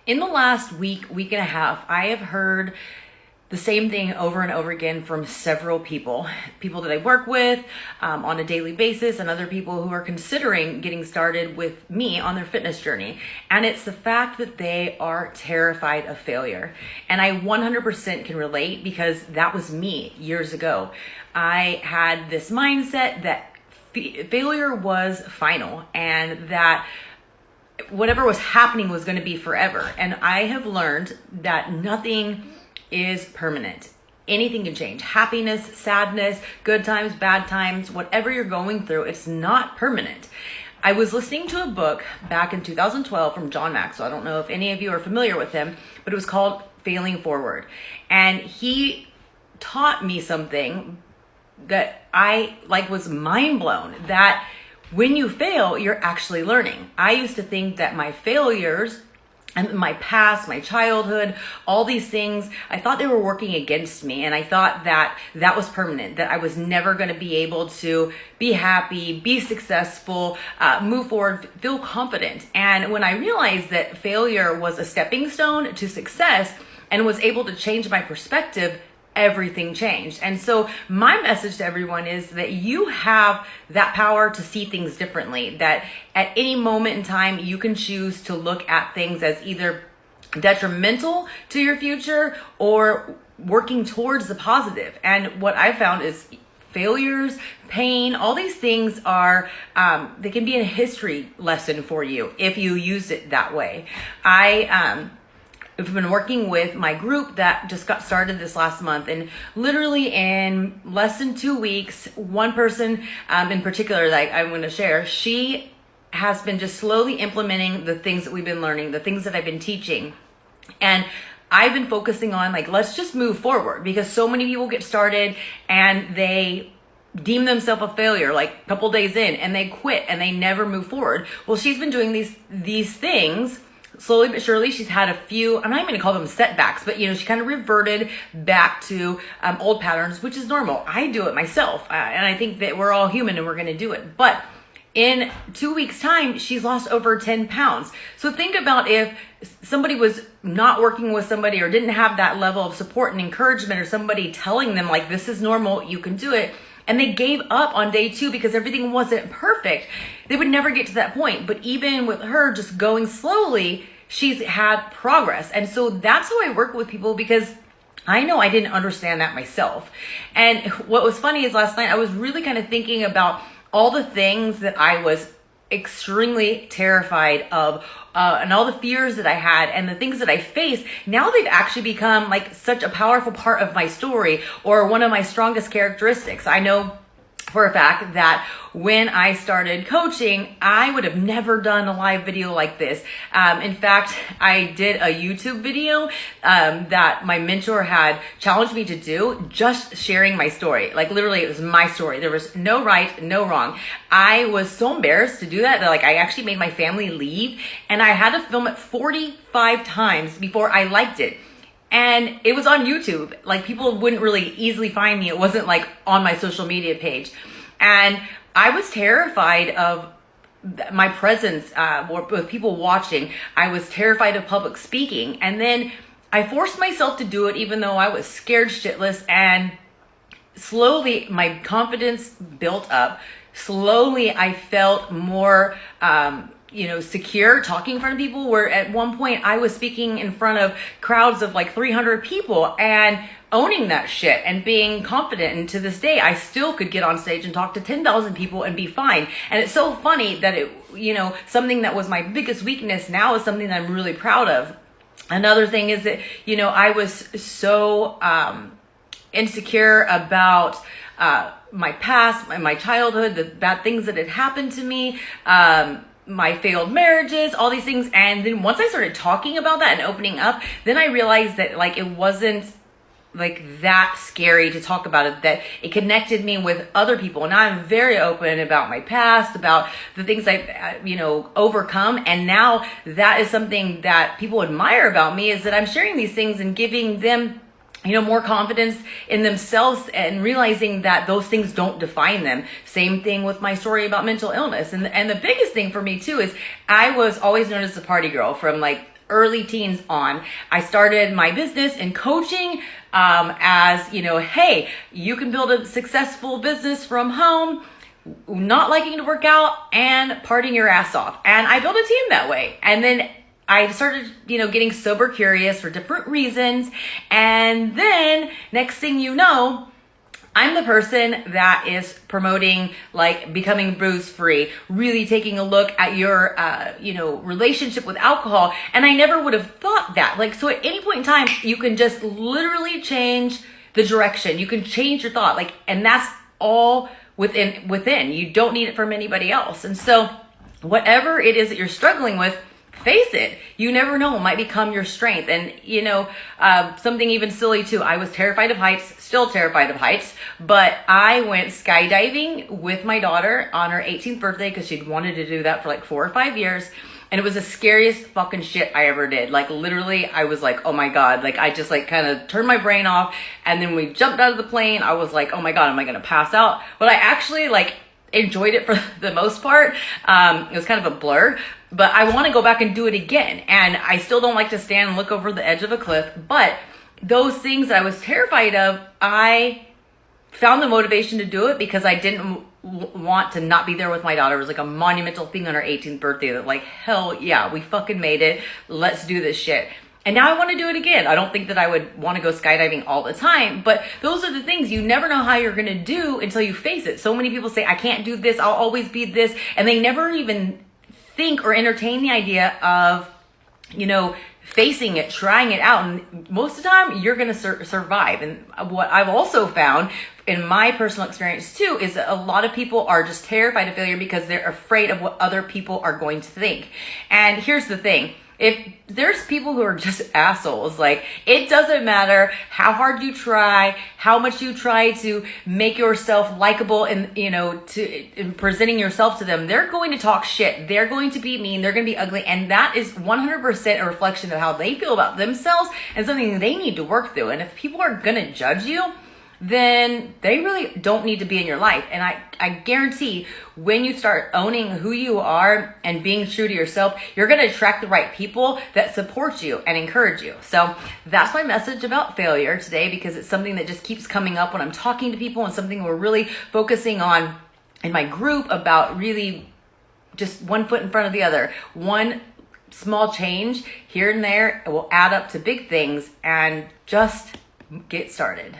In the last week and a half, I have heard the same thing over and over again from several people that I work with on a daily basis, and other people who are considering getting started with me on their fitness journey. And it's the fact that they are terrified of failure. And I 100% can relate, because that was me years ago. I had this mindset that failure was final, and that whatever was happening was going to be forever. And I have learned that nothing is permanent. Anything can change. Happiness, sadness, good times, bad times, whatever you're going through, it's not permanent. I was listening to a book back in 2012 from John Maxwell. I don't know if any of you are familiar with him, but it was called Failing Forward. And he taught me something that I was mind blown, that when you fail, you're actually learning. I used to think that my failures and my past, my childhood, all these things, I thought they were working against me. And I thought that that was permanent, that I was never going to be able to be happy, be successful, move forward, feel confident. And when I realized that failure was a stepping stone to success and was able to change my perspective, everything changed. And so my message to everyone is that you have that power to see things differently, that at any moment in time, you can choose to look at things as either detrimental to your future or working towards the positive. And what I found is failures, pain, all these things are, they can be a history lesson for you if you use it that way. I've been working with my group that just got started this last month, and literally in less than 2 weeks, one person in particular that I'm going to share, she has been just slowly implementing the things that we've been learning, the things that I've been teaching. And I've been focusing on let's just move forward, because so many people get started and they deem themselves a failure a couple days in, and they quit and they never move forward. Well, she's been doing these things slowly but surely. She's had a few, I'm not even gonna call them setbacks, but she kind of reverted back to old patterns, which is normal. I do it myself, and I think that we're all human and we're gonna do it. But in 2 weeks' time, she's lost over 10 pounds. So think about if somebody was not working with somebody or didn't have that level of support and encouragement, or somebody telling them this is normal, you can do it, and they gave up on day 2 because everything wasn't perfect, they would never get to that point. But even with her just going slowly, she's had progress. And so that's how I work with people, because I know I didn't understand that myself. And what was funny is last night I was really kind of thinking about all the things that I was extremely terrified of, and all the fears that I had and the things that I faced. Now they've actually become such a powerful part of my story, or one of my strongest characteristics. I know for a fact that when I started coaching, I would have never done a live video like this. In fact, I did a YouTube video that my mentor had challenged me to do, just sharing my story. Literally, it was my story. There was no right, no wrong. I was so embarrassed to do that I actually made my family leave, and I had to film it 45 times before I liked it. And it was on YouTube. People wouldn't really easily find me. It wasn't on my social media page. And I was terrified of my presence with people watching. I was terrified of public speaking. And then I forced myself to do it, even though I was scared shitless. And slowly my confidence built up. Slowly I felt more secure talking in front of people, where at one point I was speaking in front of crowds of 300 people and owning that shit and being confident. And to this day, I still could get on stage and talk to 10,000 people and be fine. And it's so funny that something that was my biggest weakness now is something that I'm really proud of. Another thing is that, I was so insecure about my past, my childhood, the bad things that had happened to me, my failed marriages, all these things. And then once I started talking about that and opening up, then I realized that it wasn't that scary to talk about it, that it connected me with other people. And now I'm very open about my past, about the things I've, overcome. And now that is something that people admire about me, is that I'm sharing these things and giving them more confidence in themselves, and realizing that those things don't define them. Same thing with my story about mental illness. And the biggest thing for me too is I was always known as the party girl from early teens on. I started my business in coaching, as, you know, hey, you can build a successful business from home, not liking to work out and partying your ass off. And I built a team that way. And then I started, you know, getting sober curious for different reasons. And then next thing you know, I'm the person that is promoting like becoming booze free, really taking a look at your, relationship with alcohol. And I never would have thought that. Like, so at any point in time, you can just literally change the direction. You can change your thought. Like, and that's all within. You don't need it from anybody else. And so whatever it is that you're struggling with, face it. You never know, it might become your strength. And you know, something even silly too. I was terrified of heights, still terrified of heights, but I went skydiving with my daughter on her 18th birthday because she'd wanted to do that for like 4 or 5 years. And it was the scariest fucking shit I ever did. Like literally, I was like, oh my God. Like I just like kind of turned my brain off. And then we jumped out of the plane. I was like, oh my God, am I going to pass out? But I actually like enjoyed it for the most part. It was kind of a blur, but I want to go back and do it again. And I still don't like to stand and look over the edge of a cliff, but those things that I was terrified of, I found the motivation to do it because I didn't want to not be there with my daughter. It was like a monumental thing on her 18th birthday that like, hell yeah, we fucking made it. Let's do this shit. And now I want to do it again. I don't think that I would want to go skydiving all the time, but those are the things you never know how you're going to do until you face it. So many people say, I can't do this. I'll always be this. And they never even think or entertain the idea of, you know, facing it, trying it out. And most of the time you're going to survive. And what I've also found in my personal experience too, is that a lot of people are just terrified of failure because they're afraid of what other people are going to think. And here's the thing. If there's people who are just assholes, like it doesn't matter how hard you try, how much you try to make yourself likable and, you know, in presenting yourself to them, they're going to talk shit. They're going to be mean. They're going to be ugly. And that is 100% a reflection of how they feel about themselves and something they need to work through. And if people are going to judge you, then they really don't need to be in your life. And I guarantee when you start owning who you are and being true to yourself, you're going to attract the right people that support you and encourage you. So that's my message about failure today, because it's something that just keeps coming up when I'm talking to people and something we're really focusing on in my group about really just one foot in front of the other. One small change here and there, it will add up to big things, and just get started.